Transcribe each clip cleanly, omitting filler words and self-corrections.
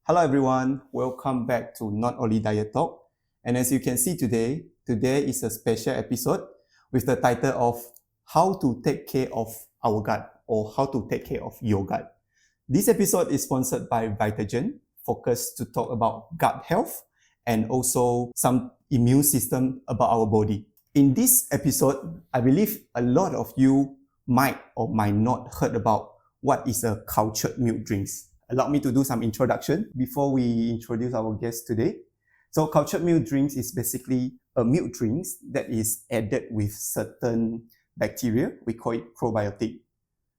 Hello everyone, welcome back to Not Only Diet Talk. And as you can see today is a special episode with the title of How to Take Care of Our Gut or How to Take Care of Your Gut. This episode is sponsored by VITAGEN, focused to talk about gut health and also some immune system about our body. In this episode, I believe a lot of you might or might not heard about what is a cultured milk drinks. Allow me to do some introduction before we introduce our guest today. So cultured milk drinks is basically a milk drinks that is added with certain bacteria. We call it probiotic.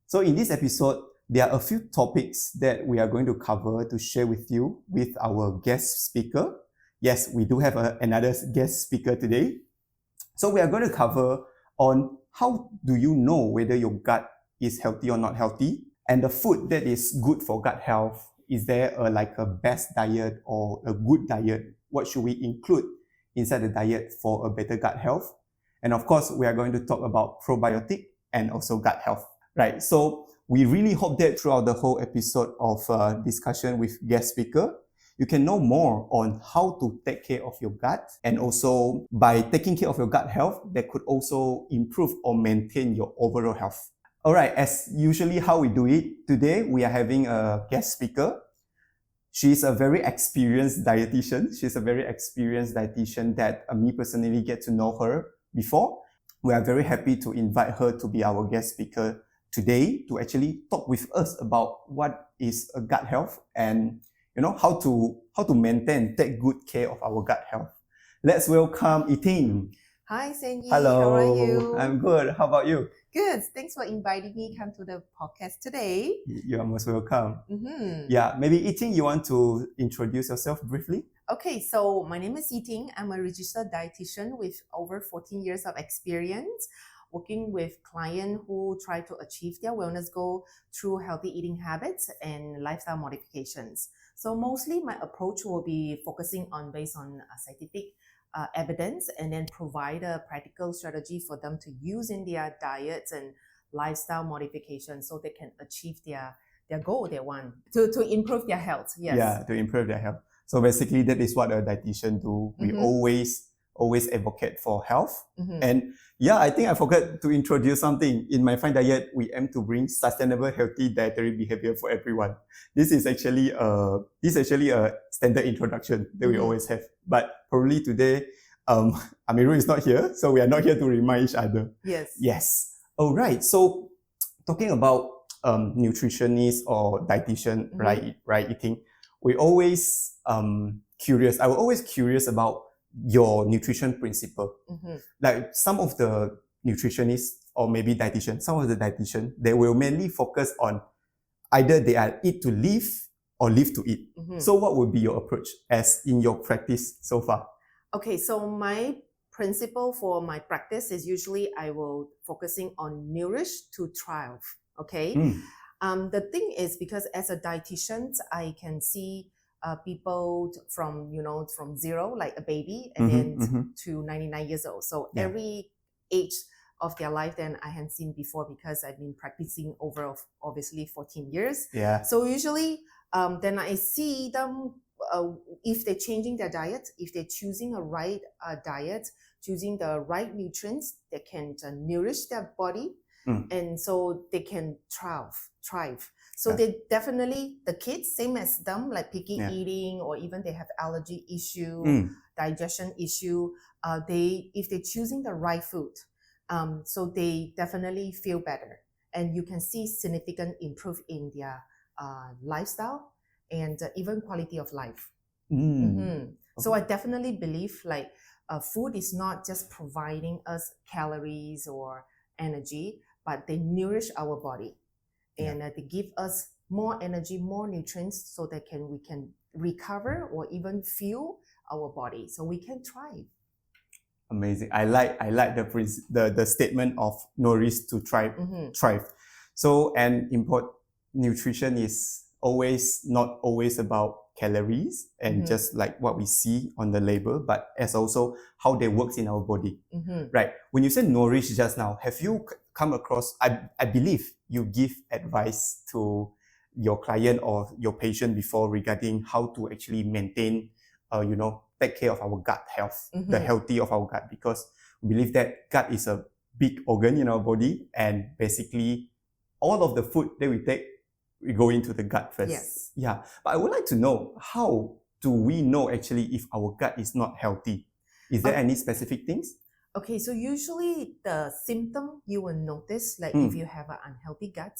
So in this episode, there are a few topics that we are going to cover to share with you with our guest speaker. Yes, we do have another guest speaker today. So we are going to cover on how do you know whether your gut is healthy or not healthy, and the food that is good for gut health. Is there a best diet or a good diet? What should we include inside the diet for a better gut health? And of course, we are going to talk about probiotic and also gut health, right? So we really hope that throughout the whole episode of discussion with guest speaker, you can know more on how to take care of your gut, and also by taking care of your gut health, that could also improve or maintain your overall health. All right, as usually how we do it, today we are having a guest speaker. She's a very experienced dietitian. She's a very experienced dietitian that me personally get to know her before. We are very happy to invite her to be our guest speaker today to actually talk with us about what is a gut health and how to maintain, take good care of our gut health. Let's welcome Ye Ting. Hi, Shen Yi. Hello. How are you? I'm good. How about you? Good. Thanks for inviting me come to the podcast today. You are most welcome. Yeah, maybe Ye Ting, you want to introduce yourself briefly? Okay, so my name is Ye Ting. I'm a registered dietitian with over 14 years of experience working with clients who try to achieve their wellness goal through healthy eating habits and lifestyle modifications. So mostly my approach will be focusing on based on scientific evidence, and then provide a practical strategy for them to use in their diets and lifestyle modifications so they can achieve their goal they want to improve their health. Yes. Yeah, to improve their health. So basically that is what a dietitian do. We always advocate for health. And yeah, I think I forgot to introduce something. In MyFinDiet, we aim to bring sustainable, healthy dietary behavior for everyone. This is actually a standard introduction that we always have. But probably today, Ameerul is not here, so we are not here to remind each other. Yes. All right. So talking about nutritionist or dietitian, right? Eating, we always curious. I was always curious about your nutrition principle. Like some of the nutritionists or maybe dietitian, some of the dietitian, they will mainly focus on either they are eat to live or live to eat. So what would be your approach as in your practice so far? Okay, so my principle for my practice is usually I will focusing on nourish to thrive. Okay. The thing is, because as a dietitian, I can see people from zero, like a baby, and then to 99 years old. So every age of their life, then I hadn't seen before because I've been practicing over obviously 14 years. Yeah. So usually, then I see them if they're changing their diet, if they're choosing a right diet, choosing the right nutrients that can nourish their body, and so they can thrive. So they definitely, the kids, same as them, like picky eating, or even they have allergy issue, digestion issue, if they're choosing the right food, so they definitely feel better. And you can see significant improve in their lifestyle and even quality of life. So I definitely believe like food is not just providing us calories or energy, but they nourish our body. And they give us more energy, more nutrients, so that we can recover or even fuel our body, so we can thrive. Amazing. I like the statement of nourish to thrive. So and nutrition is not always about calories and just like what we see on the label, but as also how they work in our body. Right. When you said nourish just now, have you come across, I believe you give advice to your client or your patient before regarding how to actually maintain, take care of our gut health, the healthy of our gut, because we believe that gut is a big organ in our body, and basically all of the food that we take, we go into the gut first. Yes. Yeah. But I would like to know, how do we know actually if our gut is not healthy? Is there any specific things? Okay, so usually the symptom you will notice, like if you have an unhealthy gut,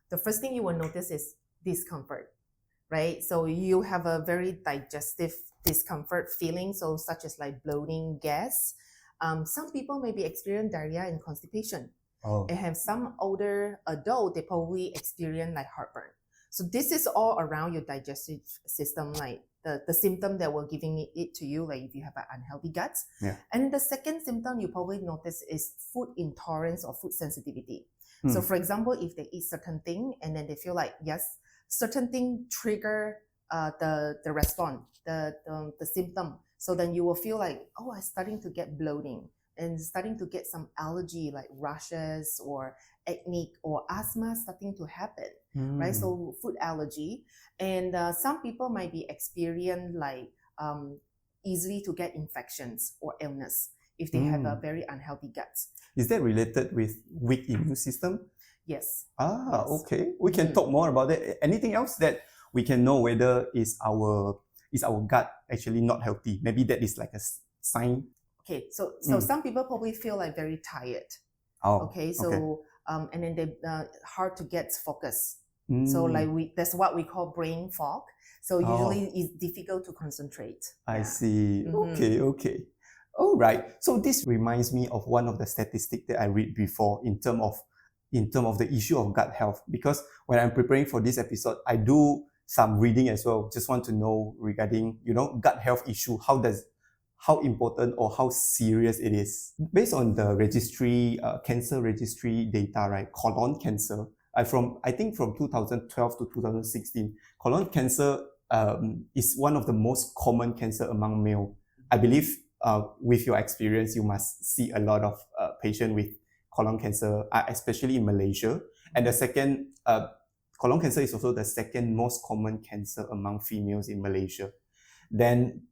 the first thing you will notice is discomfort, right? So you have a very digestive discomfort feeling, so such as like bloating, gas. Some people maybe experience diarrhea and constipation. And have some older adult, they probably experience like heartburn. So this is all around your digestive system, like the symptom that we're giving it to you, like if you have an unhealthy gut. Yeah. And the second symptom you probably notice is food intolerance or food sensitivity. So for example, if they eat certain thing and then they feel like, yes, certain thing trigger the response, the symptom. So then you will feel like, oh, I'm starting to get bloating and starting to get some allergy like rashes or acne or asthma starting to happen, right? So food allergy. And some people might be experience like easily to get infections or illness if they have a very unhealthy gut. Is that related with weak immune system? Yes. Yes. Okay. We can talk more about that. Anything else that we can know whether is our gut actually not healthy? Maybe that is like a sign. Okay, so some people probably feel like very tired. Okay, so and then they hard to get focus. So like that's what we call brain fog. So usually it's difficult to concentrate. I see. Okay. All right. So this reminds me of one of the statistics that I read before in terms of the issue of gut health. Because when I'm preparing for this episode, I do some reading as well. Just want to know regarding gut health issue. How important or how serious it is. Based on the registry, cancer registry data, right? Colon cancer, I think from 2012 to 2016, colon cancer is one of the most common cancer among male. I believe with your experience, you must see a lot of patients with colon cancer, especially in Malaysia. And the second, colon cancer is also the second most common cancer among females in Malaysia. Then,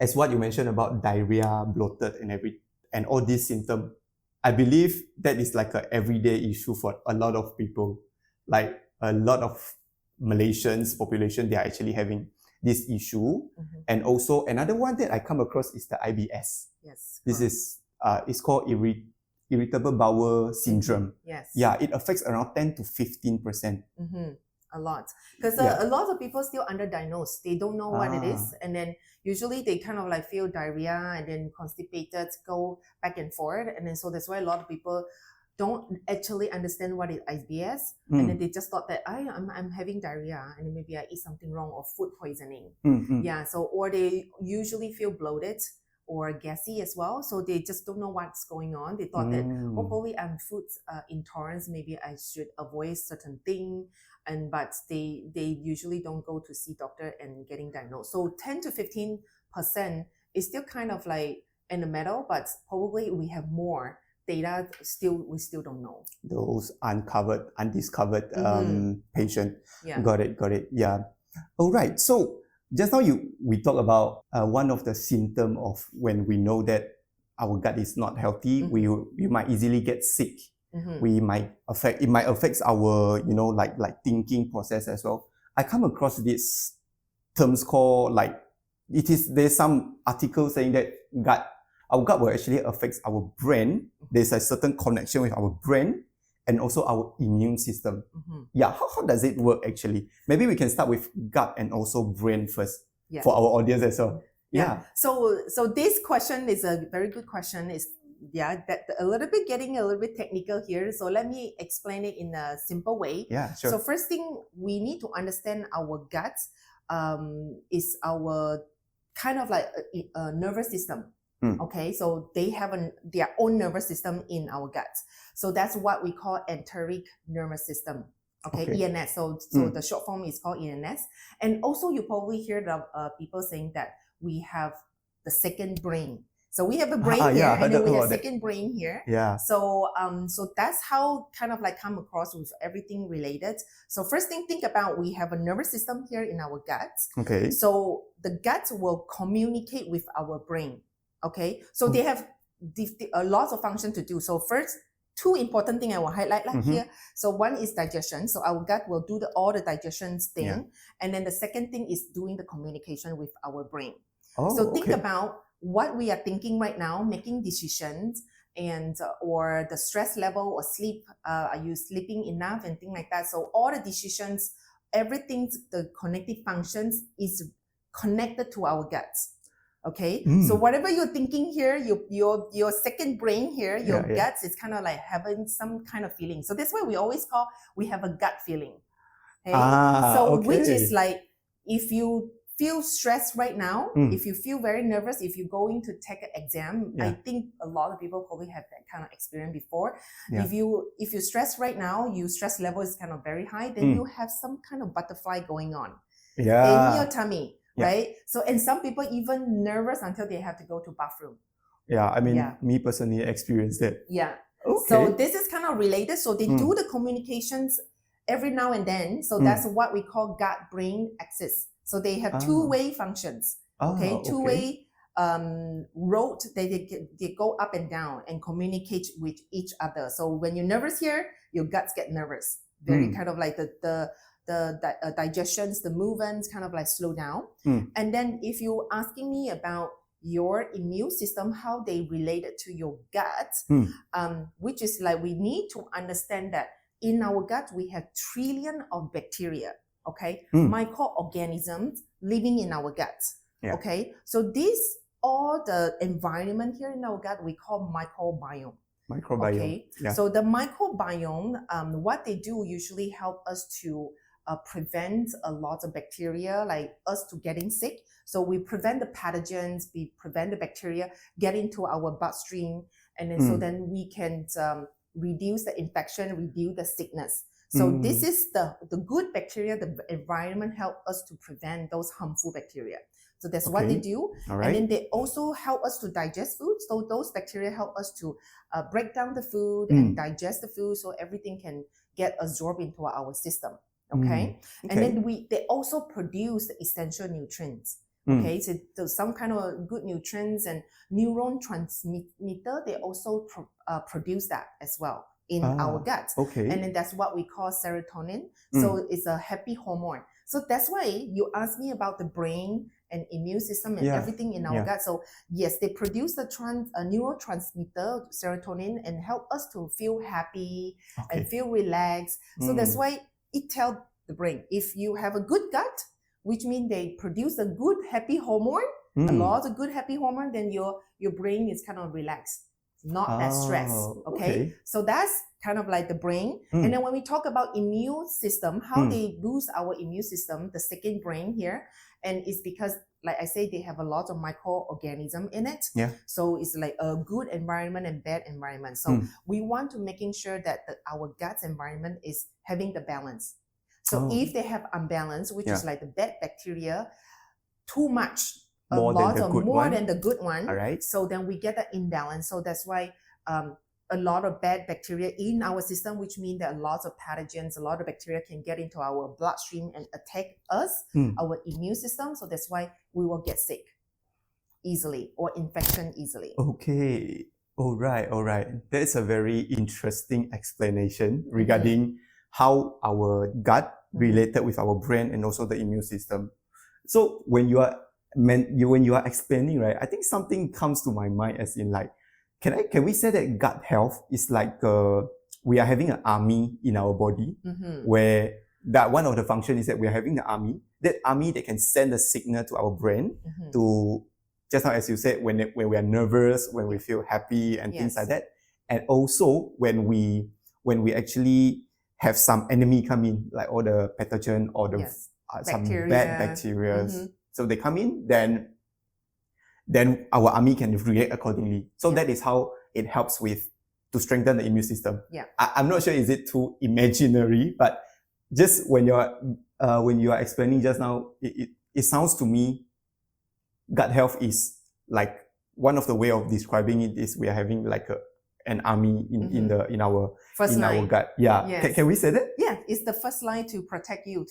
as what you mentioned about diarrhea, bloated, and all these symptoms, I believe that is like an everyday issue for a lot of people. Like a lot of Malaysians population, they are actually having this issue. And also another one that I come across is the IBS. Yes. This is it's called irritable bowel syndrome. Yes. Yeah, it affects around 10 to 15%. A lot, because a lot of people still underdiagnosed. They don't know what it is, and then usually they kind of like feel diarrhea and then constipated, go back and forth, and then so that's why a lot of people don't actually understand what is IBS, and then they just thought that I'm having diarrhea and then maybe I eat something wrong or food poisoning. Yeah, so or they usually feel bloated or gassy as well, so they just don't know what's going on. They thought that probably I'm food intolerance, maybe I should avoid certain thing, but they usually don't go to see doctor and getting diagnosed. So 10 to 15% is still kind of like in the middle, but probably we have more data. We still don't know those undiscovered patient. Yeah. Got it. Yeah. All right. So just now we talked about one of the symptoms of when we know that our gut is not healthy. We might easily get sick. It might affect our like thinking process as well. I come across these terms called there's some article saying that our gut will actually affect our brain. There's a certain connection with our brain and also our immune system. Yeah, how does it work actually? Maybe we can start with gut and also brain first for our audience as well. Yeah. So this question is a very good question. That getting a little bit technical here. So let me explain it in a simple way. Yeah, sure. So first thing we need to understand our gut is our kind of like a nervous system. Okay, so they have their own nervous system in our gut. So that's what we call enteric nervous system. Okay. ENS. So the short form is called ENS. And also you probably heard of people saying that we have the second brain. So we have a brain yeah, here, I heard and then we have about that. second brain here. Yeah. So so that's how kind of like come across with everything related. So first thing, think about, we have a nervous system here in our gut. Okay. So the gut will communicate with our brain. Okay. So they have a lot of function to do. So first, two important things I will highlight here. So one is digestion. So our gut will do all the digestion thing. Yeah. And then the second thing is doing the communication with our brain. Oh, so think okay. about what we are thinking right now, making decisions, and or the stress level or sleep. Are you sleeping enough and things like that? So all the decisions, everything, the connective functions is connected to our guts. Okay, so whatever you're thinking here, your second brain here, your guts is kind of like having some kind of feeling. So that's why we always call, we have a gut feeling. Okay? Which is like, if you feel stressed right now, if you feel very nervous, if you're going to take an exam, I think a lot of people probably have that kind of experience before. If you're stressed right now, your stress level is kind of very high, then you have some kind of butterfly going on in your tummy. Right? So, and some people even nervous until they have to go to bathroom. Yeah, I mean, me personally experienced it. Yeah. Okay. So this is kind of related. So they do the communications every now and then. So that's what we call gut-brain axis. So they have two-way functions. Okay, two-way road. They go up and down and communicate with each other. So when you're nervous here, your guts get nervous. Very kind of like the digestions, the movements kind of like slow down. And then if you're asking me about your immune system, how they related to your gut, which is like, we need to understand that in our gut, we have trillion of bacteria, okay? Microorganisms living in our gut, okay? So this, all the environment here in our gut, we call microbiome. Okay, so the microbiome, what they do usually help us to prevent a lot of bacteria, like us to getting sick. So we prevent the pathogens, we prevent the bacteria getting to our bloodstream, and then so then we can reduce the infection, reduce the sickness. So this is the good bacteria, the environment help us to prevent those harmful bacteria. So that's what they do. And then they also help us to digest food. So those bacteria help us to break down the food and digest the food, so everything can get absorbed into our system. Okay. And then they also produce the essential nutrients. Okay, so some kind of good nutrients and neuron transmitter, they also produce that as well in our gut. And then that's what we call serotonin. So it's a happy hormone. So that's why you asked me about the brain and immune system and everything in our gut. So yes, they produce the neurotransmitter serotonin and help us to feel happy and feel relaxed. So that's why it tells the brain, if you have a good gut, which means they produce a good happy hormone, a lot of good happy hormone, then your brain is kind of relaxed, not that stressed. Okay, so that's kind of like the brain. And then when we talk about immune system, how they boost our immune system, the second brain here, and it's because, like I say, they have a lot of microorganisms in it. So it's like a good environment and bad environment. So we want to making sure that our gut environment is having the balance. So if they have unbalance, which is like the bad bacteria, too much, more than the good one, so then we get an imbalance. So that's why a lot of bad bacteria in our system, which means that a lot of pathogens, a lot of bacteria can get into our bloodstream and attack us, our immune system. So that's why we will get sick easily or infection easily. Okay. All right. That's a very interesting explanation regarding how our gut related with our brain and also the immune system. So when you are explaining, right, I think something comes to my mind, as in like, can we say that gut health is like we are having an army in our body, where that one of the functions is that we are having the army. That army, they can send a signal to our brain to, just now as you said, when we are nervous, when we feel happy and things like that, and also when we actually have some enemy come in, like all the pathogen or the some bad bacteria. So they come in, then our army can react accordingly. So that is how it helps to strengthen the immune system. I'm not sure, is it too imaginary, but just when you are explaining just now, it sounds to me gut health is like one of the way of describing it is we are having like an army in our First in our line. gut. Yeah. Yes. Can we say that? Yeah, it's the first line to protect you,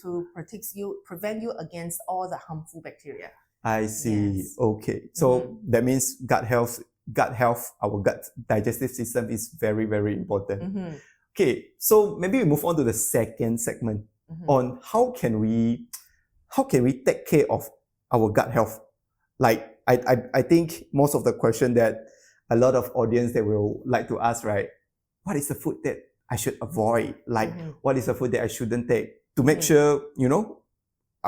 prevent you against all the harmful bacteria. I see. Yes. Okay. So that means gut health, our gut digestive system is very, very important. Okay. So maybe we move on to the second segment on how can we take care of our gut health. Like I think most of the question that a lot of audience they will like to ask, right? What is the food that I should avoid? Like what is the food that I shouldn't take to make sure,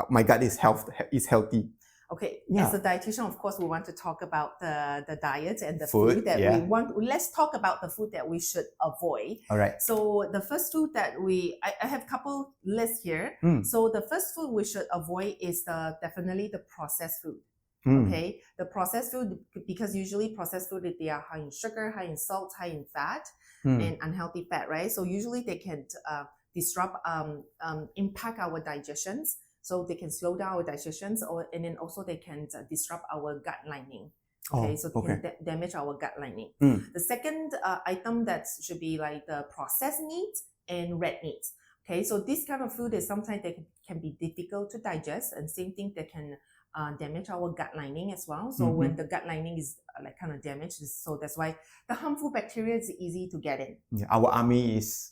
my gut is healthy. Okay, Yeah. as a dietitian, of course, we want to talk about the diet and the Food, food that yeah. we want. Let's talk about the food that we should avoid. All right. So the first food that I have a couple lists here. So the first food we should avoid is definitely the processed food. Okay, the processed food, because usually processed food, they are high in sugar, high in salt, high in fat, and unhealthy fat, right? So usually they can disrupt, impact our digestions. So they can slow down our digestions, and then also they can disrupt our gut lining. Okay, so they can damage our gut lining. The second item that should be like the processed meat and red meat. Okay, so this kind of food is sometimes they can be difficult to digest, and same thing they can damage our gut lining as well. So when the gut lining is like kind of damaged, so that's why the harmful bacteria is easy to get in. Yeah, our army is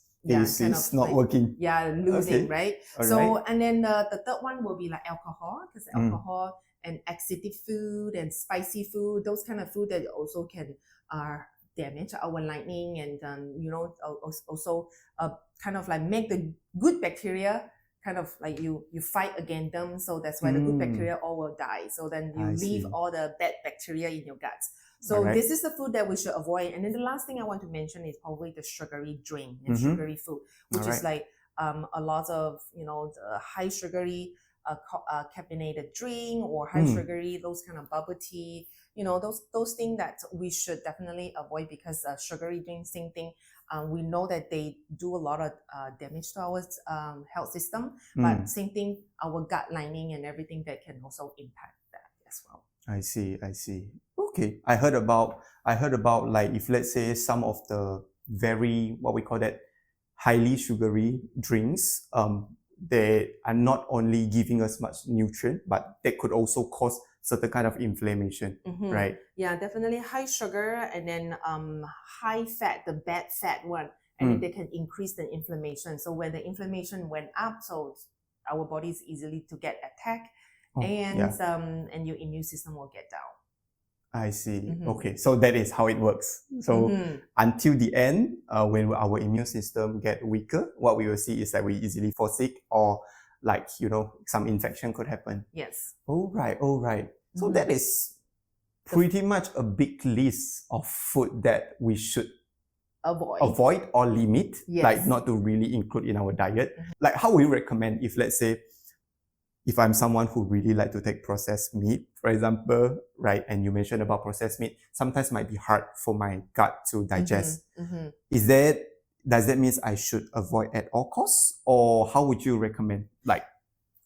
not working. Yeah, losing, right? All so right. and then the third one will be like alcohol, because alcohol and acidic food and spicy food, those kind of food that also can damage our lining, and also kind of like make the good bacteria kind of like you fight against them. So that's why the good bacteria all will die. So then you leave all the bad bacteria in your guts. So this is the food that we should avoid. And then the last thing I want to mention is probably the sugary drink and sugary food, which is like a lot of the high sugary caffeinated drink, or high sugary, those kind of bubble tea, those things that we should definitely avoid, because sugary drinks, same thing. We know that they do a lot of damage to our health system, but same thing, our gut lining and everything that can also impact that as well. I see. Okay. I heard about like, if let's say some of the very, what we call that, highly sugary drinks, they are not only giving us much nutrient, but they could also cause certain kind of inflammation, right? Yeah, definitely high sugar, and then high fat, the bad fat one, and then they can increase the inflammation. So when the inflammation went up, so our body is easily to get attacked, and your immune system will get down. I see. Okay, so that is how it works. So until the end, when our immune system get weaker, what we will see is that we easily fall sick, or like, some infection could happen. Yes. All right. So that is pretty much a big list of food that we should avoid or limit, like not to really include in our diet. Like, how will you recommend if, let's say, if I'm someone who really like to take processed meat, for example, right? And you mentioned about processed meat, sometimes might be hard for my gut to digest. Does that mean I should avoid at all costs, or how would you recommend? Like,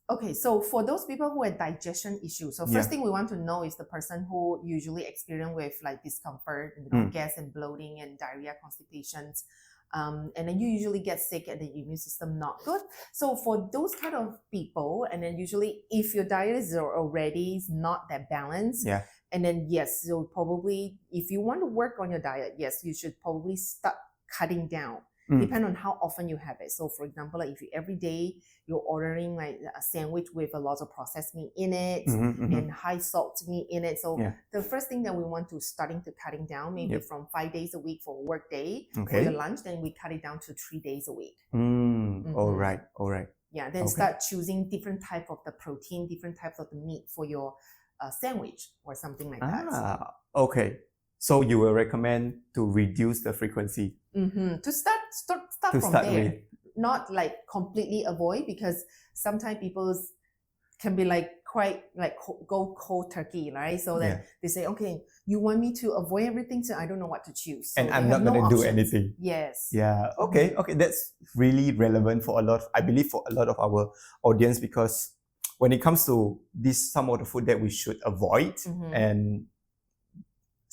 okay, so for those people who have digestion issues, so first thing we want to know is the person who usually experience with like discomfort, gas and bloating and diarrhea, constipations. And then you usually get sick and the immune system not good. So for those kind of people, and then usually if your diet is already not that balanced, and then so probably if you want to work on your diet, you should probably start cutting down. Depend on how often you have it. So for example, like if you every day you're ordering like a sandwich with a lot of processed meat in it and high salt meat in it. So the first thing that we want to starting to cutting down, maybe from 5 days a week for work day for your lunch, then we cut it down to 3 days a week. All right. Yeah, then start choosing different type of the protein, different types of the meat for your sandwich or something like that. Okay. So you will recommend to reduce the frequency? To start from there. Not like completely avoid, because sometimes people can be like quite like go cold turkey, right? So then they say, okay, you want me to avoid everything, so I don't know what to choose. So and I'm not going to do anything. Yes. Yeah. Okay. That's really relevant for I believe for a lot of our audience, because when it comes to some of the food that we should avoid, and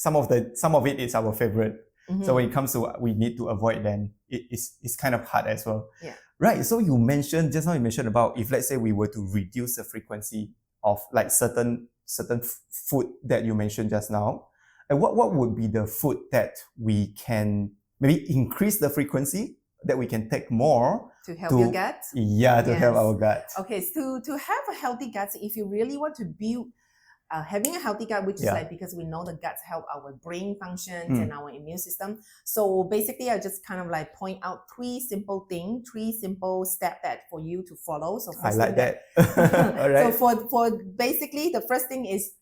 some of it is our favorite. Mhm. So when it comes to we need to avoid, then it's kind of hard as well. Yeah. Right. So you mentioned just now about if let's say we were to reduce the frequency of like certain food that you mentioned just now, and what would be the food that we can maybe increase the frequency that we can take more To help your gut. Yeah, to help Yes. our gut. Okay, so to have a healthy gut, if you really want to build having a healthy gut, which is Yeah. like because we know the guts help our brain functions Mm. and our immune system. So basically, I just kind of like point out three simple steps that for you to follow. So I first like thing that. All right. So for basically the first thing is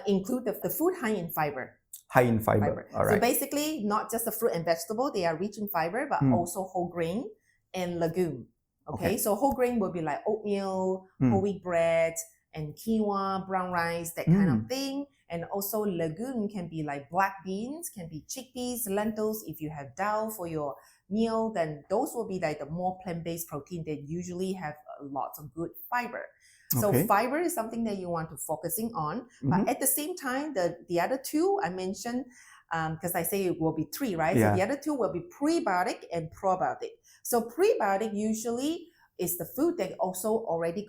include the food high in fiber. High in fiber. All right. So basically, not just the fruit and vegetable, they are rich in fiber, but also whole grain and legume. Okay, so whole grain will be like oatmeal, whole wheat bread, and quinoa, brown rice, that kind of thing. And also legume can be like black beans, can be chickpeas, lentils. If you have dal for your meal, then those will be like the more plant-based protein that usually have lots of good fiber. So fiber is something that you want to focusing on. But at the same time, the other two I mentioned, because I say it will be three, right? Yeah. So the other two will be prebiotic and probiotic. So prebiotic usually is the food that also already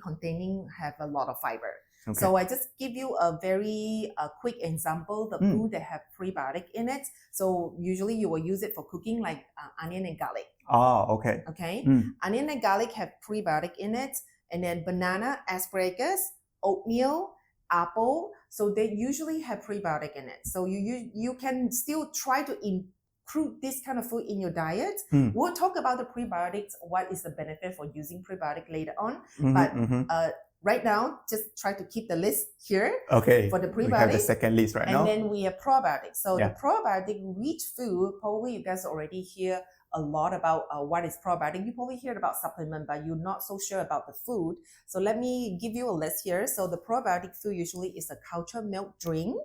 have a lot of fiber. Okay. So I just give you a very quick example, the food that have prebiotic in it. So usually you will use it for cooking like onion and garlic. Oh, okay. Okay. Onion and garlic have prebiotic in it. And then banana, asparagus, oatmeal, apple. So they usually have prebiotic in it. So you can still try to include this kind of food in your diet. We'll talk about the prebiotics, what is the benefit for using prebiotic later on. But right now, just try to keep the list here for the prebiotic. We have the second list right now. And then we have probiotics. So the probiotic rich food, probably you guys already hear a lot about what is probiotic. You probably heard about supplement, but you're not so sure about the food. So let me give you a list here. So the probiotic food usually is a cultured milk drink.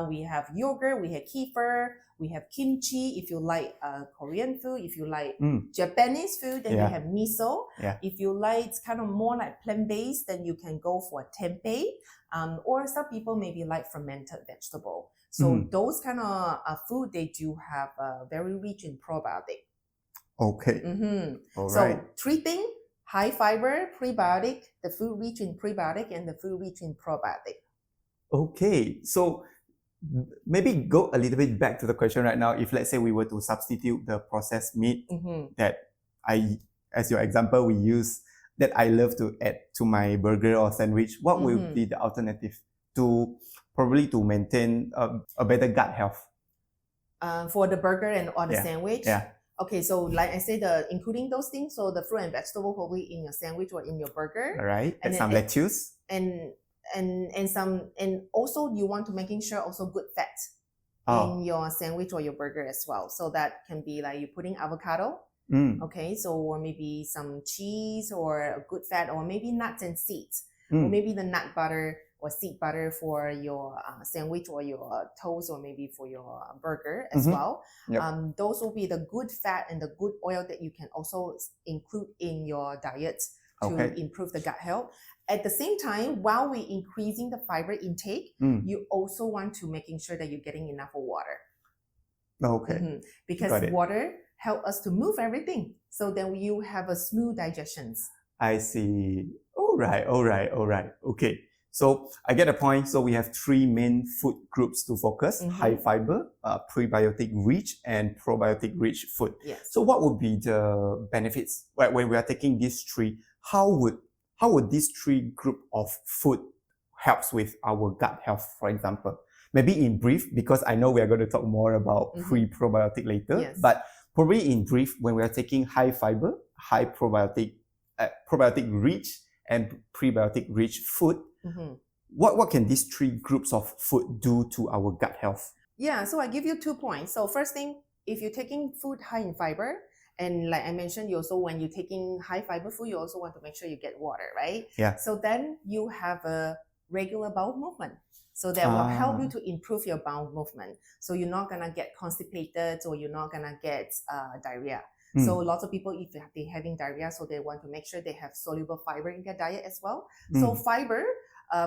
We have yogurt, we have kefir, we have kimchi. If you like Korean food, if you like Japanese food, then you have miso. If you like it's kind of more like plant-based, then you can go for tempeh. Or some people maybe like fermented vegetable. So those kind of food, they do have very rich in probiotic. Okay. All right. So three things: high fiber, prebiotic, the food rich in prebiotic, and the food rich in probiotic. Okay. So maybe go a little bit back to the question right now. If let's say we were to substitute the processed meat that as your example, we use that I love to add to my burger or sandwich, what will be the alternative to probably to maintain a better gut health? For the burger or the sandwich? Yeah. Okay, so like I said, including those things, so the fruit and vegetable probably in your sandwich or in your burger. All right. And some lettuce. And also you want to making sure also good fat in your sandwich or your burger as well. So that can be like you putting avocado. Okay, so or maybe some cheese or a good fat, or maybe nuts and seeds, or maybe the nut butter or seed butter for your sandwich or your toast, or maybe for your burger as well. Yep. Those will be the good fat and the good oil that you can also include in your diet to improve the gut health. At the same time, while we're increasing the fiber intake, you also want to making sure that you're getting enough water. Okay. Because water help us to move everything, so then you have a smooth digestions. I see. All right. Okay. So I get the point. So we have three main food groups to focus: high fiber, prebiotic rich, and probiotic rich food. Yes. So what would be the benefits when we are taking these three? How would these three group of food helps with our gut health, for example? Maybe in brief, because I know we are going to talk more about pre-probiotic later, but probably in brief, when we are taking high fiber, high probiotic rich, and prebiotic rich food, what can these three groups of food do to our gut health? Yeah, so I give you 2 points. So first thing, if you're taking food high in fiber, and like I mentioned, you also when you're taking high fiber food, you also want to make sure you get water, right? Yeah. So then you have a regular bowel movement. So that will help you to improve your bowel movement. So you're not gonna get constipated, or you're not gonna get diarrhea. So lots of people, if they're having diarrhea, so they want to make sure they have soluble fiber in their diet as well. So fiber,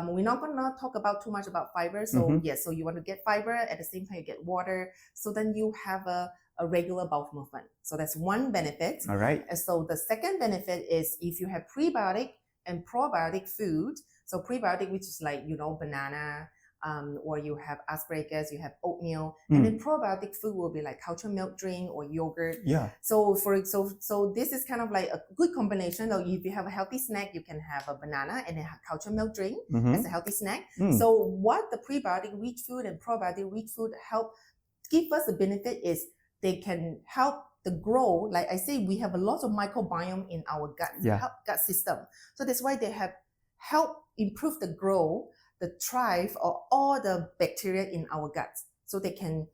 we're not going to talk about too much about fiber. So Mhm. yes, so you want to get fiber, at the same time you get water. So then you have a regular bowel movement. So that's one benefit. All right. And so the second benefit is if you have prebiotic and probiotic food. So prebiotic, which is like, banana, or you have asparagus, you have oatmeal, and then probiotic food will be like cultured milk drink or yogurt. Yeah. So so this is kind of like a good combination. So if you have a healthy snack, you can have a banana and a cultured milk drink as a healthy snack. So what the prebiotic rich food and probiotic rich food help give us the benefit is they can help the grow. Like I say, we have a lot of microbiome in our gut system. So that's why they have helped improve the growth, the thrive of all the bacteria in our guts. So they can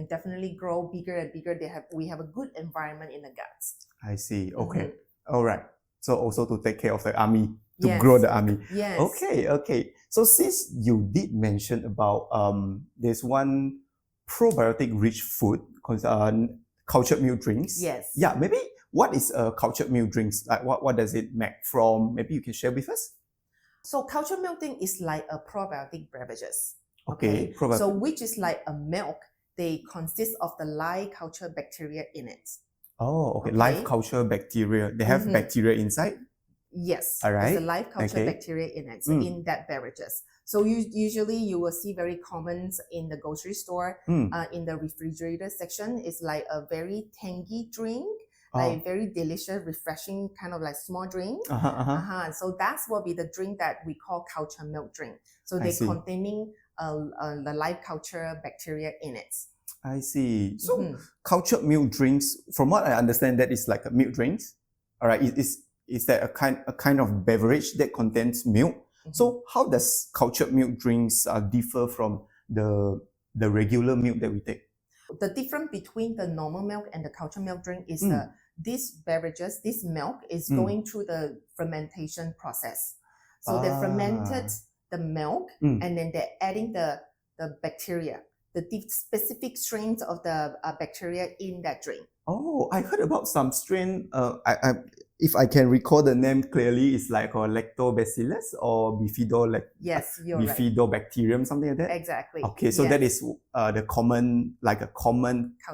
definitely grow bigger and bigger. We have a good environment in the guts. I see. Okay. All right. So also to take care of the army, to Yes. grow the army. Yes. Okay. So since you did mention about there's one probiotic rich food called cultured milk drinks. Yes. Yeah, maybe what is cultured milk drinks? Like what does it make from? Maybe you can share with us. So cultured milk drink is like a probiotic beverages. Okay. Probiotic. So which is like a milk. They consist of the live culture bacteria in it. Oh, okay. Live culture bacteria. They have bacteria inside? Yes. All right. There's a live culture bacteria in it. So in that beverages. So usually you will see very common in the grocery store, in the refrigerator section. It's like a very tangy drink, like very delicious, refreshing, kind of like small drink. So that's what be the drink that we call culture milk drink. So they containing the live culture bacteria in it. I see. So cultured milk drinks, from what I understand, that is like a milk drinks. All right. Is that a kind of beverage that contains milk? So how does cultured milk drinks differ from the regular milk that we take? The difference between the normal milk and the cultured milk drink is these beverages, this milk is going through the fermentation process. So they fermented the milk and then they're adding the bacteria, the specific strains of the bacteria in that drink. Oh, I heard about some strain. If I can recall the name clearly, it's like a lactobacillus or yes, you're bifidobacterium, something like that. Exactly. Okay, so that is the common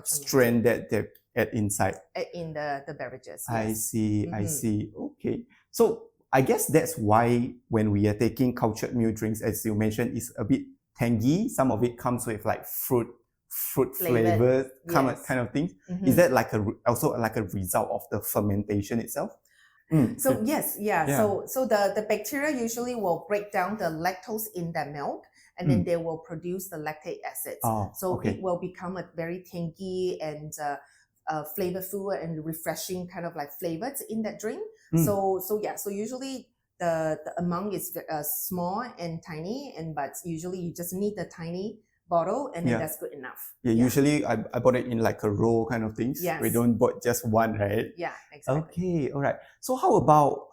strain that they add inside in the beverages. Yes. I see. Okay, so I guess that's why when we are taking cultured milk drinks, as you mentioned, it's a bit tangy. Some of it comes with like fruit flavor kind of things. Is that like also like a result of the fermentation itself? So yes, So the bacteria usually will break down the lactose in that milk, and then they will produce the lactic acid. It will become a very tangy and flavorful and refreshing kind of like flavors in that drink. So usually the amount is small and tiny, but usually you just need the tiny bottle and then that's good enough. Usually I bought it in like a roll kind of things. Yes. We don't bought just one, right? Yeah, exactly. Okay, all right. So how about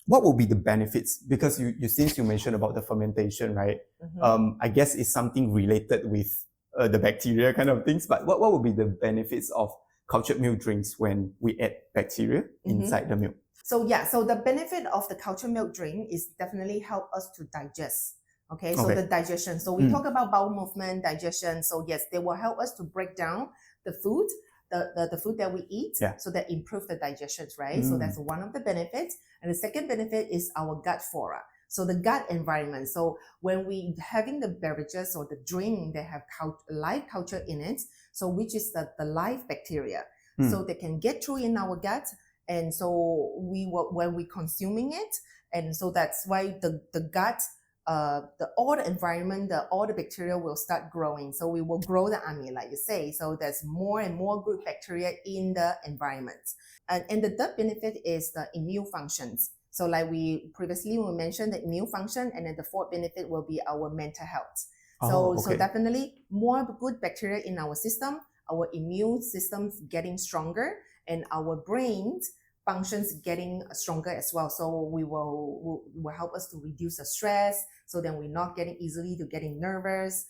what will be the benefits? Because since you mentioned about the fermentation, right? I guess it's something related with the bacteria kind of things. But what would be the benefits of cultured milk drinks when we add bacteria inside the milk? So the benefit of the cultured milk drink is definitely help us to digest. Okay, so the digestion. So we talk about bowel movement, digestion. So yes, they will help us to break down the food, the food that we eat, so that improve the digestion, right? So that's one of the benefits. And the second benefit is our gut flora. So the gut environment. So when we having the beverages or the drink, they have live culture in it. So which is the live bacteria. So they can get through in our gut. And so when we consuming it, and so that's why the gut, all the environment, all the bacteria will start growing. So we will grow the army, like you say. So there's more and more good bacteria in the environment. And the third benefit is the immune functions. So like we previously mentioned the immune function, and then the fourth benefit will be our mental health. So definitely more good bacteria in our system, our immune systems getting stronger, and our brains functions getting stronger as well. So we will help us to reduce the stress. So then we're not getting nervous.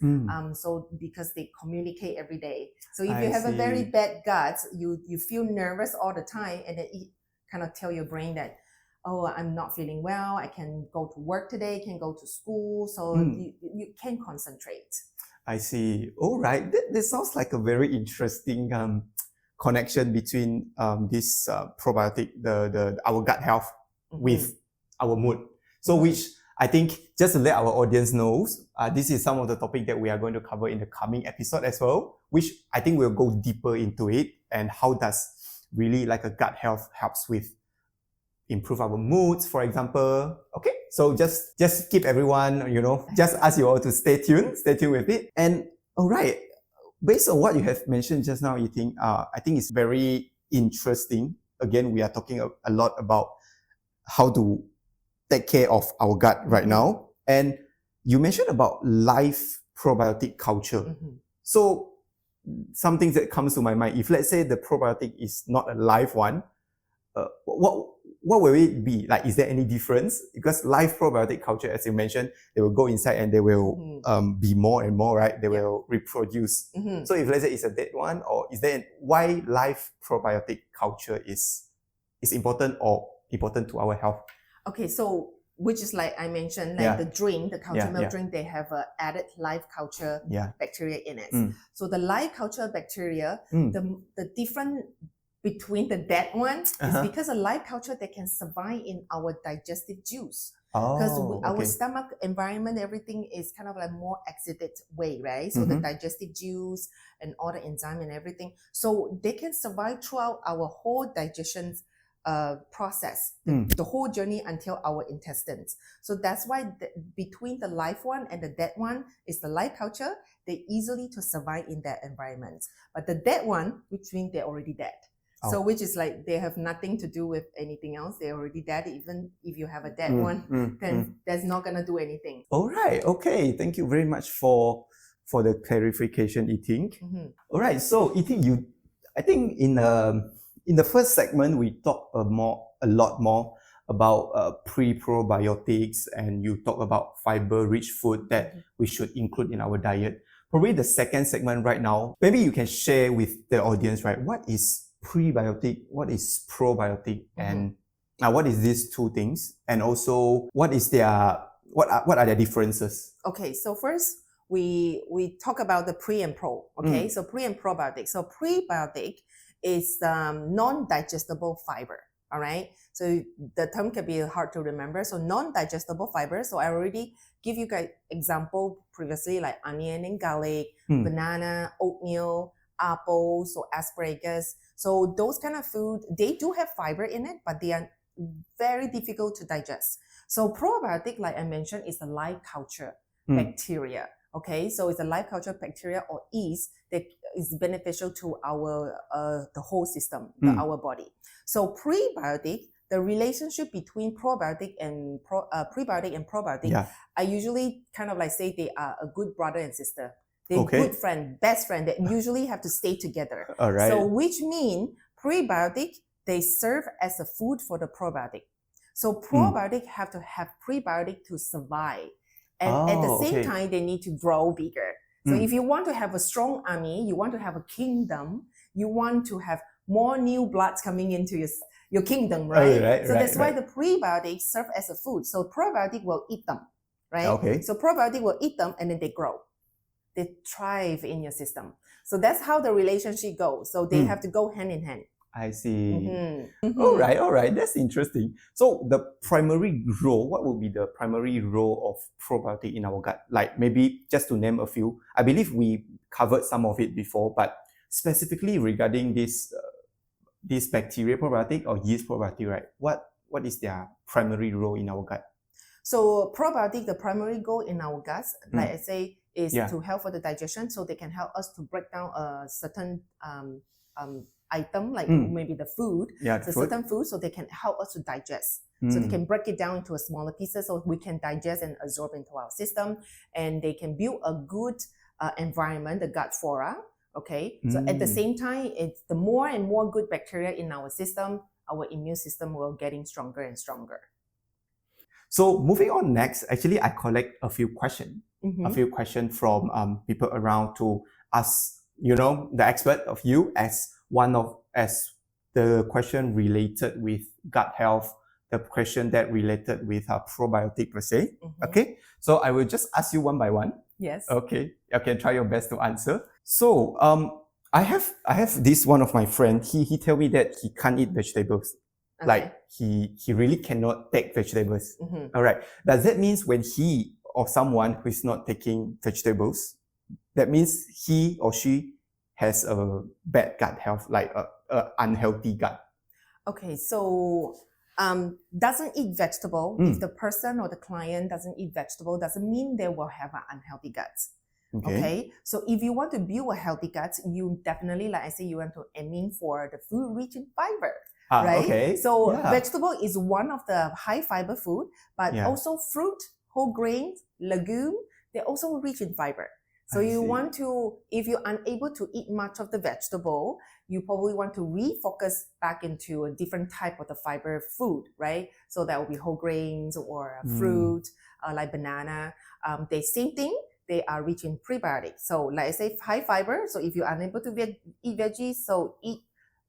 So because they communicate every day. So if you have a very bad gut, you feel nervous all the time, and then it kind of tell your brain that oh, I'm not feeling well, I can go to work today, can go to school, so you can concentrate. I see. All right. This sounds like a very interesting connection between this probiotic, our gut health with our mood. So which I think, just to let our audience know, this is some of the topic that we are going to cover in the coming episode as well, which I think we'll go deeper into it and how does really like a gut health helps with improve our moods, for example. Okay, so just keep everyone, just ask you all to stay tuned with it. And all right, based on what you have mentioned just now, Ye Ting, I think it's very interesting. Again, we are talking a lot about how to take care of our gut right now. And you mentioned about live probiotic culture. So some things that comes to my mind, if let's say the probiotic is not a live one, what will it be? Like, is there any difference? Because live probiotic culture, as you mentioned, they will go inside and they will be more and more, right? They will reproduce. So if let's say it's a dead one, or is there why live probiotic culture is important or important to our health? Okay, so which is like I mentioned, like the drink, the culture milk drink, they have added live culture bacteria in it. So the live culture bacteria, the different between the dead one is because a live culture, they can survive in our digestive juice. Because our stomach environment, everything is kind of like more acidic way, right? So the digestive juice and all the enzyme and everything. So they can survive throughout our whole digestion process, the whole journey until our intestines. So that's why between the live one and the dead one is the live culture. They easily to survive in that environment. But the dead one, which means they're already dead. So which is like they have nothing to do with anything else. They're already dead. Even if you have a dead one, then that's not gonna do anything. All right. Okay. Thank you very much for the clarification, Ye Ting. All right. So Ye Ting, I think in the first segment we talked a lot more about pre-probiotics, and you talk about fiber-rich food that we should include in our diet. Probably the second segment right now, maybe you can share with the audience, right? What is prebiotic, what is probiotic, and what is these two things, and also what are their differences? Okay, so first we talk about the pre and pro. Okay, so pre and probiotic. So prebiotic is non-digestible fiber. All right, so the term can be hard to remember. So non-digestible fiber. So I already give you guys example previously, like onion and garlic, banana, oatmeal, apples, or asparagus. So those kind of food, they do have fiber in it, but they are very difficult to digest. So probiotic, like I mentioned, is a live culture bacteria. Okay, so it's a live culture bacteria or yeast that is beneficial to our the whole system, our body. So prebiotic, the relationship between probiotic and prebiotic and probiotic, I usually kind of like say they are a good brother and sister. They're good friend, best friend that usually have to stay together. All right. So which mean prebiotic, they serve as a food for the probiotic. So probiotic have to have prebiotic to survive. And at the same time, they need to grow bigger. So if you want to have a strong army, you want to have a kingdom, you want to have more new bloods coming into your kingdom, right? So that's why the prebiotics serve as a food. So probiotic will eat them, right? Okay. So probiotic will eat them and then they grow. They thrive in your system. So that's how the relationship goes. So they have to go hand in hand. I see. All right. That's interesting. So the primary role, what would be the primary role of probiotic in our gut? Like maybe just to name a few. I believe we covered some of it before, but specifically regarding this bacteria probiotic or yeast probiotic, right? What is their primary role in our gut? So probiotic, the primary goal in our guts, like I say, is to help for the digestion. So they can help us to break down a certain item, like maybe the food, certain food, so they can help us to digest. So they can break it down into smaller pieces so we can digest and absorb into our system, and they can build a good environment, the gut flora. Okay, so at the same time, it's the more and more good bacteria in our system, our immune system will getting stronger and stronger. So moving on next, actually I collect a few questions from people around to ask, the expert of you as the question related with gut health, the question that related with probiotic per se. Mhm. Okay, so I will just ask you one by one. Yes. Okay, you can try your best to answer. So I have this one of my friend. He tell me that he can't eat vegetables. Okay. Like he really cannot take vegetables. Mhm. All right. Does that means when he or someone who is not taking vegetables, that means he or she has a bad gut health, like a unhealthy gut? Okay, so doesn't eat vegetable. If the person or the client doesn't eat vegetable, doesn't mean they will have an unhealthy gut. Okay. So if you want to build a healthy gut, you definitely, like I say, you want to aiming for the food rich in fiber. Right? Okay. So Yeah. vegetable is one of the high fiber food, but Yeah. also fruit, whole grains, legume, they're also rich in fiber. So I you see. want to, if you're unable to eat much of the vegetable, you probably want to refocus back into a different type of the fiber food, right? So that will be whole grains or fruit, like banana. They same thing. They are rich in prebiotics. So like I say, high fiber. So if you're unable to eat veggies, so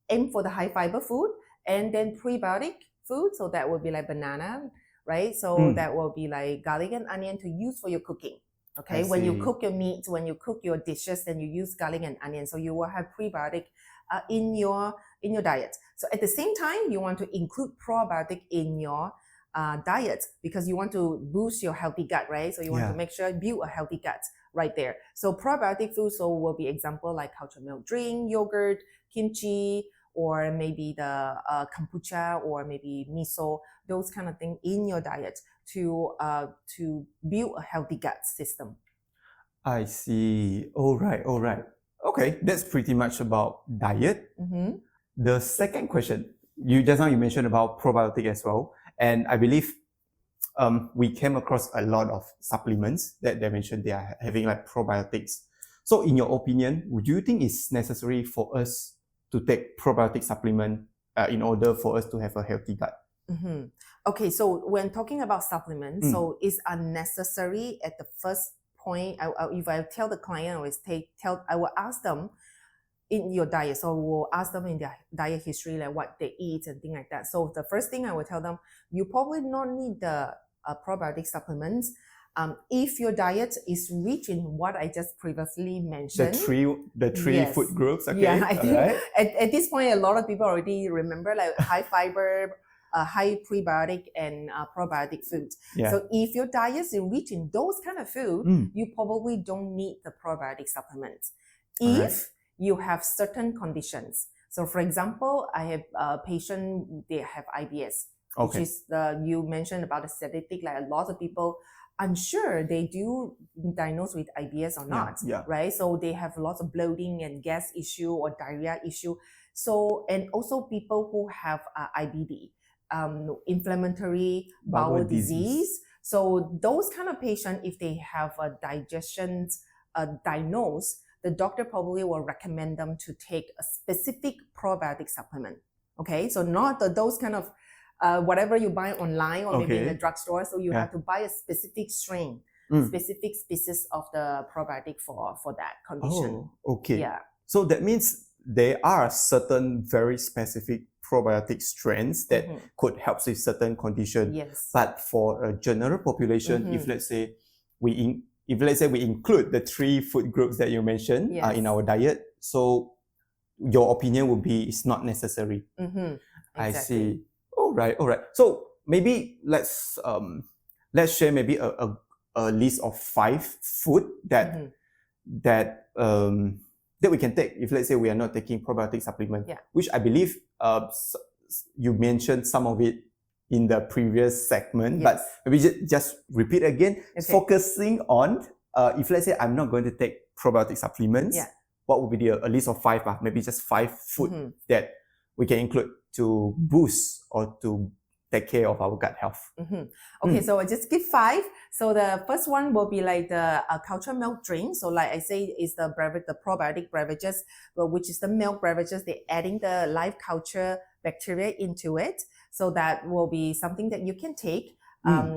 aim for the high fiber food, and then prebiotic food. So that will be like banana, right? So that will be like garlic and onion to use for your cooking. Okay, when you cook your meat, when you cook your dishes, then you use garlic and onion. So you will have prebiotic in your diet. So at the same time, you want to include probiotic in your diet because you want to boost your healthy gut, right? So you want to make sure you build a healthy gut right there. So probiotic food will be example like cultured milk drink, yogurt, kimchi, or maybe the kombucha or maybe miso, those kind of things in your diet to build a healthy gut system. I see. All right. Okay, that's pretty much about diet. The second question, you mentioned about probiotic as well, and I believe we came across a lot of supplements that they mentioned they are having like probiotics. So in your opinion, would you think it's necessary for us to take probiotic supplement in order for us to have a healthy gut? Okay, so when talking about supplements, so it's unnecessary at the first point. If I tell the client, I will ask them in your diet. So we'll ask them in their diet history, like what they eat and things like that. So the first thing I will tell them, you probably don't need the probiotic supplements. If your diet is rich in what I just previously mentioned, the three food groups. Okay. Yeah, I think at this point a lot of people already remember like high fiber, high prebiotic and probiotic foods. Yeah. So if your diet is rich in those kind of food, you probably don't need the probiotic supplements. If you have certain conditions. So for example, I have a patient, they have IBS, which is you mentioned about the statistic, like a lot of people unsure they do diagnose with IBS or not, right? So they have lots of bloating and gas issue or diarrhea issue. So, and also people who have IBD, inflammatory bowel disease. So those kind of patients, if they have a digestion diagnosed, the doctor probably will recommend them to take a specific probiotic supplement. Okay, so not those kind of whatever you buy online or maybe in the drugstore. So you have to buy a specific strain, specific species of the probiotic for that condition. Oh, okay. Yeah. So that means there are certain very specific probiotic strains that could help with certain condition. Yes. But for a general population, if let's say we include the three food groups that you mentioned in our diet, so your opinion would be it's not necessary. Exactly. I see. All right. So maybe let's share maybe a list of 5 food that we can take if let's say we are not taking probiotic supplement. Which I believe you mentioned some of it in the previous segment, but maybe just repeat again. Focusing on if let's say I'm not going to take probiotic supplements, what would be a list of 5? Maybe just 5 food that we can include to boost or to take care of our gut health. Okay, so I just give 5. So the first one will be like the cultured milk drink. So like I say, is the probiotic beverages, which is the milk beverages. They're adding the live culture bacteria into it. So that will be something that you can take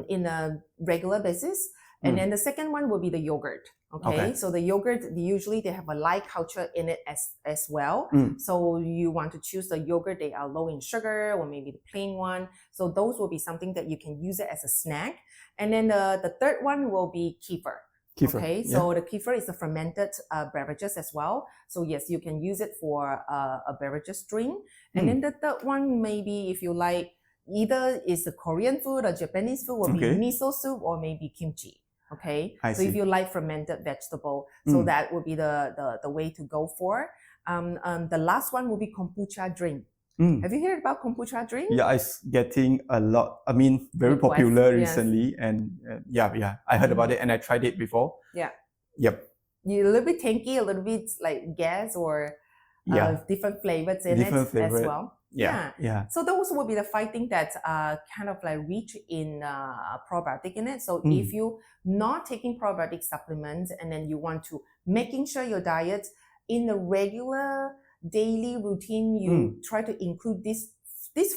in a regular basis. And then the second one will be the yogurt. Okay. So the yogurt, usually they have a light culture in it as well. So you want to choose the yogurt, they are low in sugar or maybe the plain one. So those will be something that you can use it as a snack. And then the third one will be kefir. Okay, so the kefir is a fermented beverages as well. So yes, you can use it for a beverages drink. And then the third one, maybe if you like, either is the Korean food or Japanese food, will be miso soup or maybe kimchi. Okay, so if you like fermented vegetable, so that would be the way to go for. The last one will be kombucha drink. Have you heard about kombucha drink? Yeah, it's getting a lot. I mean, very popular recently, and I heard about it and I tried it before. Yeah. Yep. You a little bit tanky, a little bit like gas or different flavors in it as well. Yeah. So those will be the 5 things that kind of like rich in probiotic in it. So if you not taking probiotic supplements and then you want to making sure your diet in the regular daily routine, you try to include these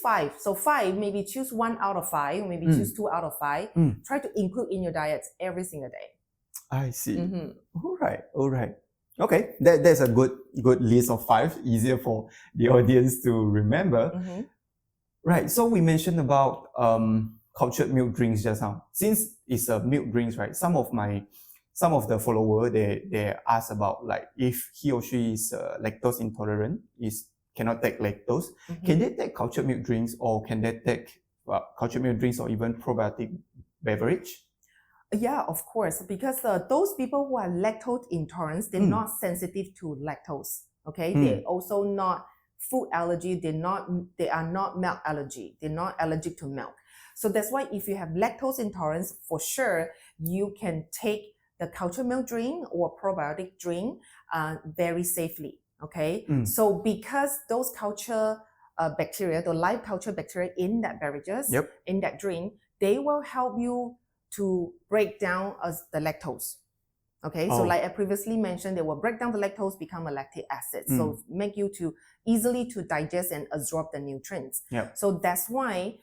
5. So 5, maybe choose 1 out of 5, maybe choose 2 out of 5. Try to include in your diet every single day. I see. All right. Okay, that's a good list of 5, easier for the audience to remember. Right. So we mentioned about cultured milk drinks just now. Since it's a milk drinks, right? Some of the follower they ask about like if he or she is lactose intolerant, cannot take lactose. Can they take cultured milk drinks, or can they take cultured milk drinks or even probiotic beverage? Yeah, of course, because those people who are lactose intolerant, they're not sensitive to lactose. Okay, they're also not food allergy. They are not milk allergy. They're not allergic to milk. So that's why if you have lactose intolerance, for sure you can take the cultured milk drink or probiotic drink very safely. Okay, so because those culture bacteria, the live culture bacteria in that beverages, in that drink, they will help you to break down the lactose. Okay, so like I previously mentioned, they will break down the lactose, become a lactic acid. So make you to easily to digest and absorb the nutrients. So that's why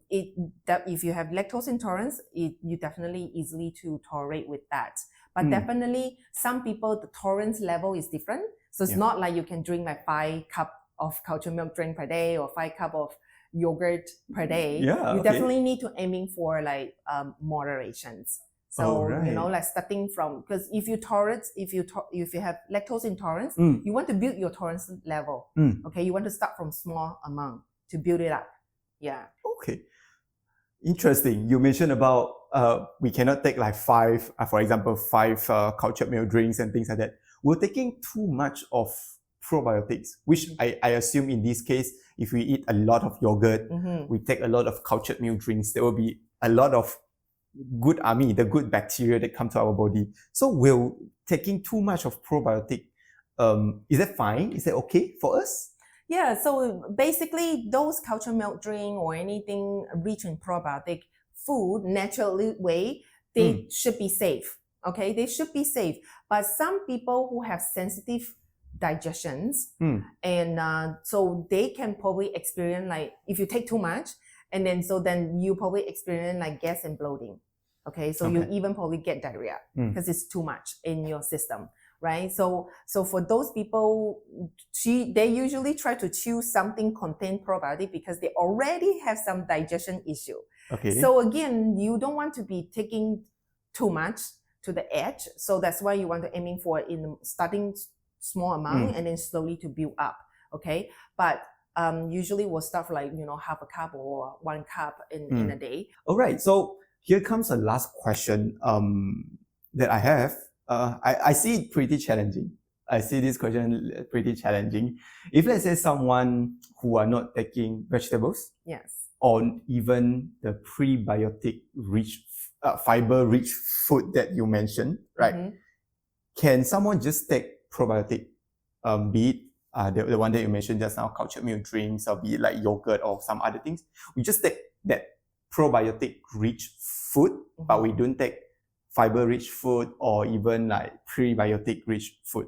if you have lactose intolerance, you definitely easily to tolerate with that. But definitely some people, the tolerance level is different. So it's not like you can drink like 5 cup of cultured milk drink per day or 5 cup of yogurt per day. You definitely need to aiming for like moderations. So like starting from, because if you have lactose intolerance, you want to build your tolerance level. Okay, you want to start from small amount to build it up. Yeah. Okay. Interesting. You mentioned about we cannot take like 5, for example, 5 cultured milk drinks and things like that. We're taking too much of probiotics, which I assume in this case, if we eat a lot of yogurt, we take a lot of cultured milk drinks, there will be a lot of the good bacteria that come to our body. So will taking too much of probiotic, is that fine? Is that okay for us? Yeah, so basically those cultured milk drink or anything rich in probiotic food, naturally way, they should be safe. Okay, they should be safe. But some people who have sensitive digestions and so they can probably experience like if you take too much and then you probably experience like gas and bloating. Okay, so you even probably get diarrhea because it's too much in your system, right? So for those people, they usually try to choose something contain probiotic because they already have some digestion issue. Okay. So again, you don't want to be taking too much to the edge. So that's why you want to aiming for in starting small amount and then slowly to build up. Okay, but usually we'll start like half a cup or 1 cup in a day. All right, so here comes a last question that I have. I see it pretty challenging. I see this question pretty challenging. If let's say someone who are not taking vegetables, or even the prebiotic rich fiber rich food that you mentioned, right? Can someone just take probiotic, be it the one that you mentioned just now, cultured milk drinks, or be it like yogurt or some other things? We just take that probiotic rich food, but we don't take fiber rich food or even like prebiotic rich food.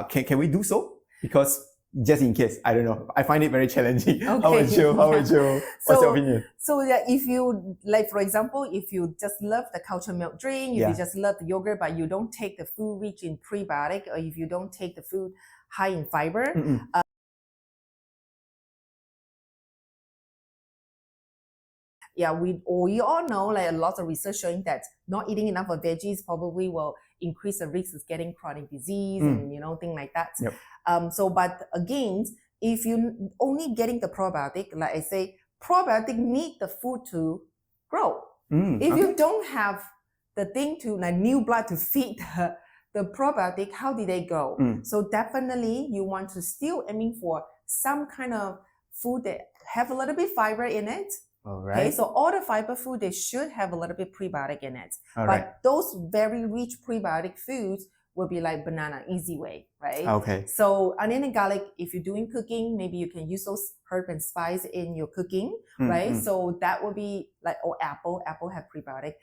Can we do so? Because just in case, I don't know. I find it very challenging. How Okay, about you? How about you? What's your opinion? So yeah, if you like, for example, if you just love the cultured milk drink, if Yeah. you just love the yogurt, but you don't take the food rich in prebiotic, or if you don't take the food high in fiber, yeah, we all know, like, a lot of research showing that not eating enough of veggies probably will increase the risk of getting chronic disease and things like that. Yep. But again, if you only getting the probiotic, like I say, probiotic need the food to grow. If you don't have the thing to, like, new blood to feed the probiotic, how did they grow? So definitely you want to still aiming for some kind of food that have a little bit fiber in it. All right. Okay, so all the fiber food, they should have a little bit prebiotic in it. All but right. those very rich prebiotic foods will be like banana, easy way, right? Okay. So onion and garlic, if you're doing cooking, maybe you can use those herb and spice in your cooking, right? So that will be like, or apple have prebiotic.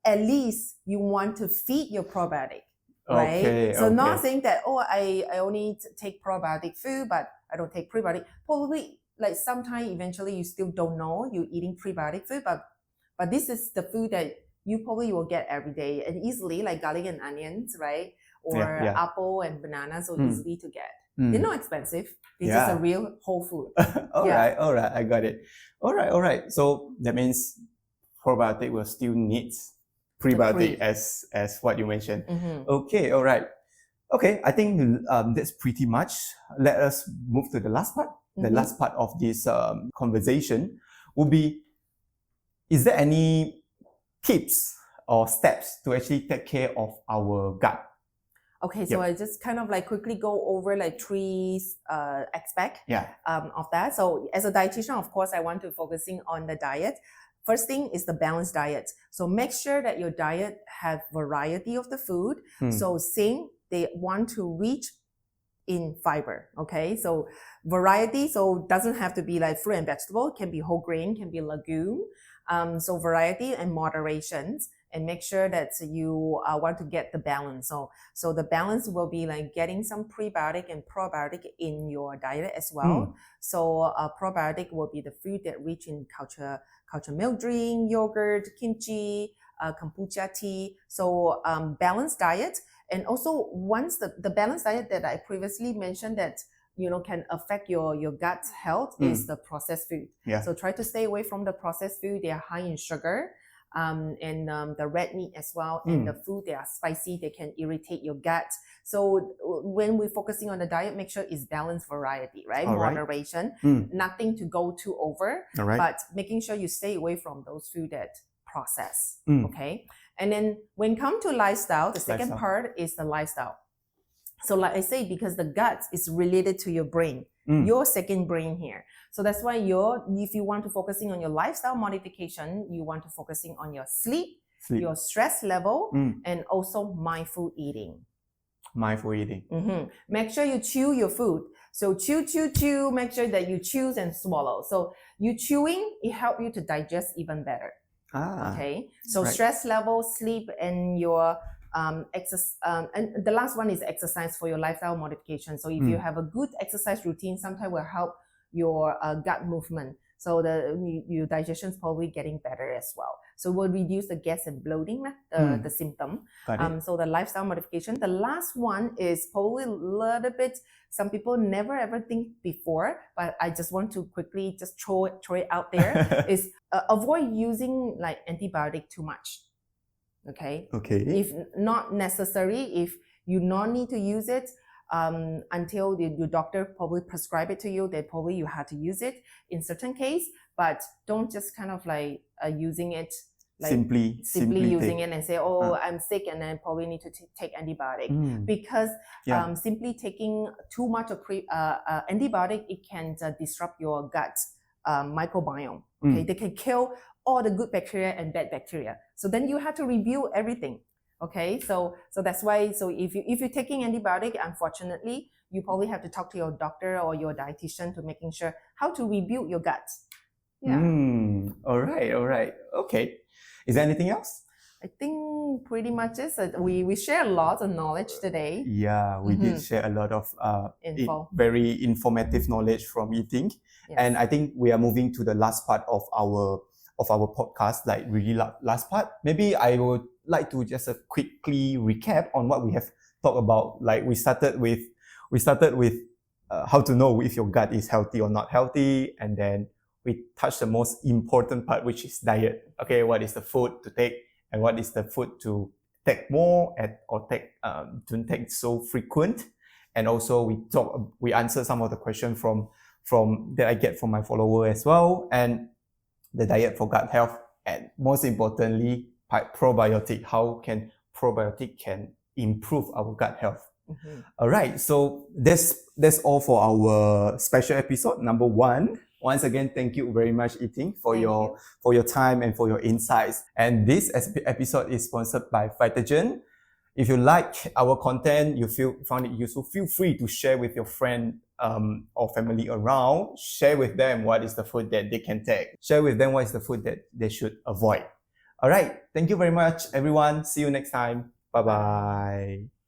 At least you want to feed your probiotic, right? Okay, so not saying that, I only take probiotic food, but I don't take prebiotic. Probably, like, sometimes eventually you still don't know you're eating prebiotic food, but this is the food that you probably will get every day and easily, like garlic and onions, right? Or apple and bananas are easily to get. They're not expensive. They're just a real whole food. All right, I got it. All right. So that means probiotic will still need prebiotic as what you mentioned. Okay, all right. Okay, I think that's pretty much. Let us move to the last part. The last part of this conversation will be, is there any tips or steps to actually take care of our gut? Okay, so I just kind of like quickly go over like three aspects of that. So as a dietitian, of course, I want to focusing on the diet. First thing is the balanced diet. So make sure that your diet have variety of the food. So same, they want to reach in fiber. Okay, so variety, so doesn't have to be like fruit and vegetable, can be whole grain, can be legume. So variety and moderations, and make sure that you want to get the balance. So the balance will be like getting some prebiotic and probiotic in your diet as well. So probiotic will be the food that rich in cultured milk drink, yogurt, kimchi, kombucha tea. So balanced diet. And also, once the balanced diet that I previously mentioned that can affect your gut health is the processed food. So try to stay away from the processed food. They are high in sugar, and the red meat as well, and the food, they are spicy. They can irritate your gut. So when we're focusing on the diet, make sure it's balanced variety, right? Moderation, nothing to go too over, but making sure you stay away from those food that process. Okay. And then when it comes to lifestyle, the second part is the lifestyle. So like I say, because the gut is related to your brain, your second brain here. So that's why if you want to focusing on your lifestyle modification, you want to focusing on your sleep. Your stress level, and also mindful eating. Mindful eating. Make sure you chew your food. So chew, make sure that you chew and swallow. So you chewing, it helps you to digest even better. Okay, so stress level, sleep, and your exercise, and the last one is exercise for your lifestyle modification. So if you have a good exercise routine, sometimes will help your gut movement. So your digestion is probably getting better as well. So it will reduce the gas and bloating, the symptom. So the lifestyle modification. The last one is probably a little bit, some people never ever think before, but I just want to quickly just throw it out there, is avoid using like antibiotic too much. Okay. If not necessary, if you not need to use it, until your doctor probably prescribe it to you, then probably you have to use it in certain case, but don't just kind of like using it like simply using it and say, I'm sick and I probably need to take antibiotic, because simply taking too much of antibiotic, it can disrupt your gut microbiome. Okay, they can kill all the good bacteria and bad bacteria. So then you have to rebuild everything. Okay, so that's why. So if you're taking antibiotic, unfortunately, you probably have to talk to your doctor or your dietitian to making sure how to rebuild your gut. All right. Okay. Is there anything else? I think pretty much is it. We share a lot of knowledge today. Yeah, we did share a lot of Info. very informative knowledge from Ye Ting. Yes. And I think we are moving to the last part of our podcast, like really last part. Maybe I would like to just quickly recap on what we have talked about. Like we started with how to know if your gut is healthy or not healthy, and then we touched the most important part, which is diet. Okay, what is the food to take, and what is the food to take more or don't take so frequent. And also we answer some of the questions from that I get from my follower as well, and the diet for gut health, and most importantly, probiotic. How can probiotic can improve our gut health? All right, so that's all for our special episode number 1. Once again, thank you very much, Ye Ting, for your time and for your insights. And this episode is sponsored by VITAGEN. If you like our content, found it useful, feel free to share with your friend or family around. Share with them what is the food that they can take. Share with them what is the food that they should avoid. All right, thank you very much, everyone. See you next time. Bye-bye.